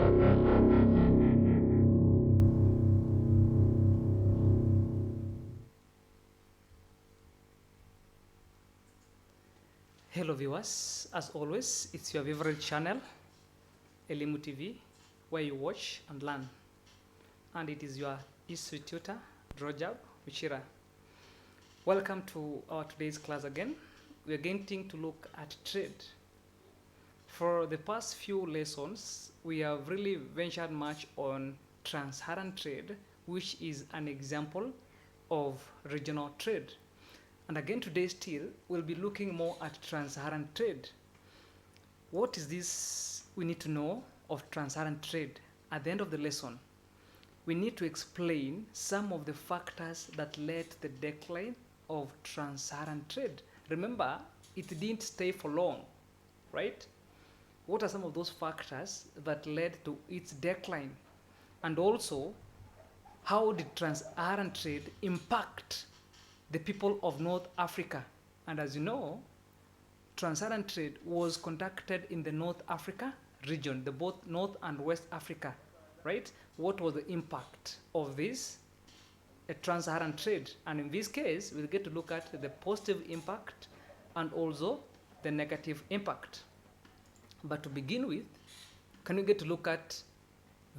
Hello viewers, as always, it's your favorite channel, Elimu TV, where you watch and learn. And it is your history tutor, Rojab Uchira. Welcome to our today's class again. We're getting to look at trade. For the past few lessons, we have really ventured much on trans-Saharan trade, which is an example of regional trade. And again today still, we'll be looking more at trans-Saharan trade. What is this we need to know of trans-Saharan trade? At the end of the lesson, we need to explain some of the factors that led to the decline of trans-Saharan trade. Remember, it didn't stay for long, right? What are some of those factors that led to its decline? And also, how did trans-Saharan trade impact the people of North Africa? And as you know, trans-Saharan trade was conducted in the North Africa region, the both North and West Africa, right? What was the impact of this trans-Saharan trade? And in this case, we'll get to look at the positive impact and also the negative impact. But to begin with, can we get to look at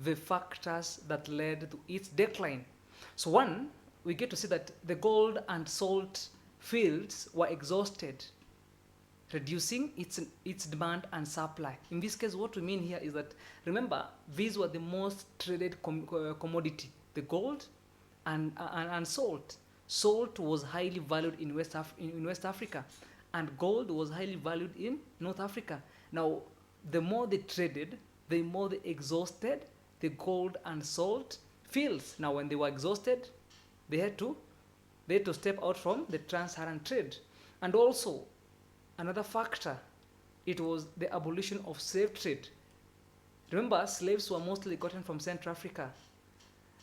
the factors that led to its decline? So one, we get to see that the gold and salt fields were exhausted, reducing its demand and supply. In this case, what we mean here is that, remember, these were the most traded commodity, the gold and salt. Salt was highly valued in West Africa, and gold was highly valued in North Africa. Now, the more they traded, the more they exhausted the gold and salt fields. Now, when they were exhausted, they had to step out from the trans-Saharan trade. And also, another factor, it was the abolition of slave trade. Remember, slaves were mostly gotten from Central Africa.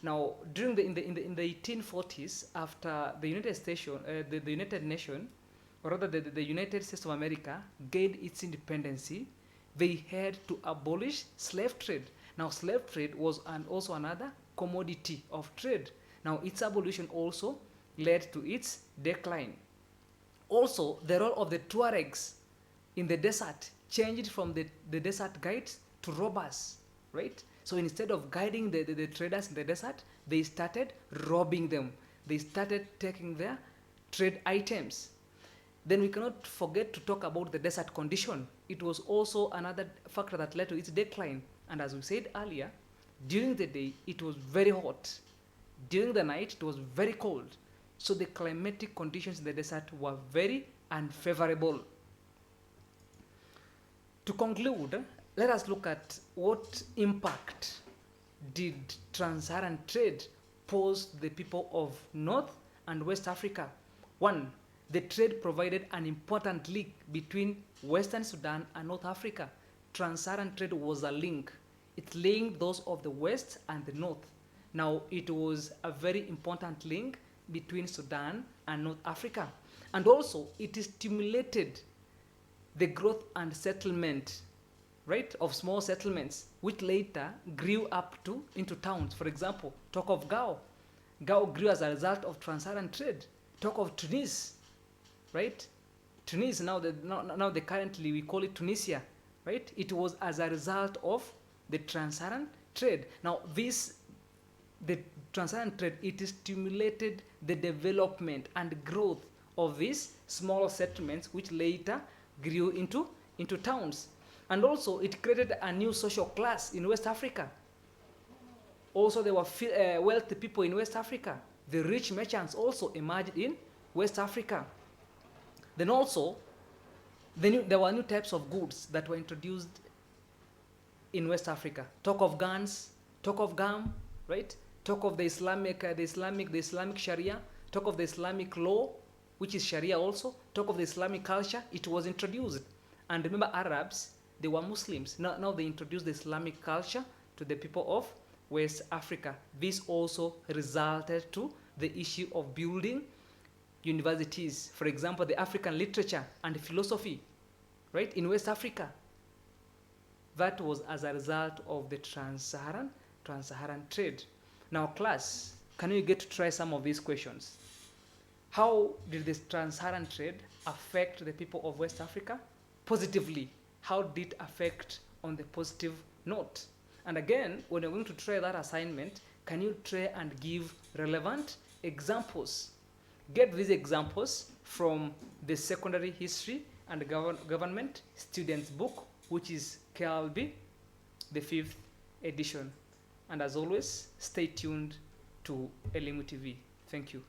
Now, during in the 1840s, after the United Nations, or rather the United States of America, gained its independence, they had to abolish slave trade. Now, slave trade was also another commodity of trade. Now, its abolition also led to its decline. Also, the role of the Tuaregs in the desert changed from the desert guides to robbers, right? So instead of guiding the traders in the desert, they started robbing them. They started taking their trade items. Then we cannot forget to talk about the desert condition. It was also another factor that led to its decline. And as we said earlier, during the day, it was very hot. During the night, it was very cold. So the climatic conditions in the desert were very unfavorable. To conclude, let us look at what impact did trans-Saharan trade pose to the people of North and West Africa. One, the trade provided an important link between Western Sudan and North Africa. Trans-Saharan trade was a link. It linked those of the West and the North. Now, it was a very important link between Sudan and North Africa. And also, it stimulated the growth and settlement, right, of small settlements, which later grew up into towns. For example, talk of Gao. Gao grew as a result of trans-Saharan trade. Talk of Tunis, right? Tunis, now currently we call it Tunisia, right? It was as a result of the trans-Saharan trade. Now, the trans-Saharan trade, it stimulated the development and growth of these small settlements, which later grew into towns. And also, it created a new social class in West Africa. Also, there were wealthy people in West Africa. The rich merchants also emerged in West Africa. Then also, there were new types of goods that were introduced in West Africa. Talk of guns, talk of gum, right? Talk of the Islamic Sharia, talk of the Islamic law, which is Sharia also, talk of the Islamic culture. It was introduced. And remember, Arabs, they were Muslims. Now they introduced the Islamic culture to the people of West Africa. This also resulted to the issue of building universities. For example, the African literature and philosophy, right, in West Africa. That was as a result of the trans-Saharan trade. Now class, can you get to try some of these questions? How did this trans-Saharan trade affect the people of West Africa? Positively, how did it affect on the positive note? And again, when you're going to try that assignment, can you try and give relevant examples? Get these examples from the secondary history and government students book, which is KLB, the 5th edition. And as always, stay tuned to Elimu TV. Thank you.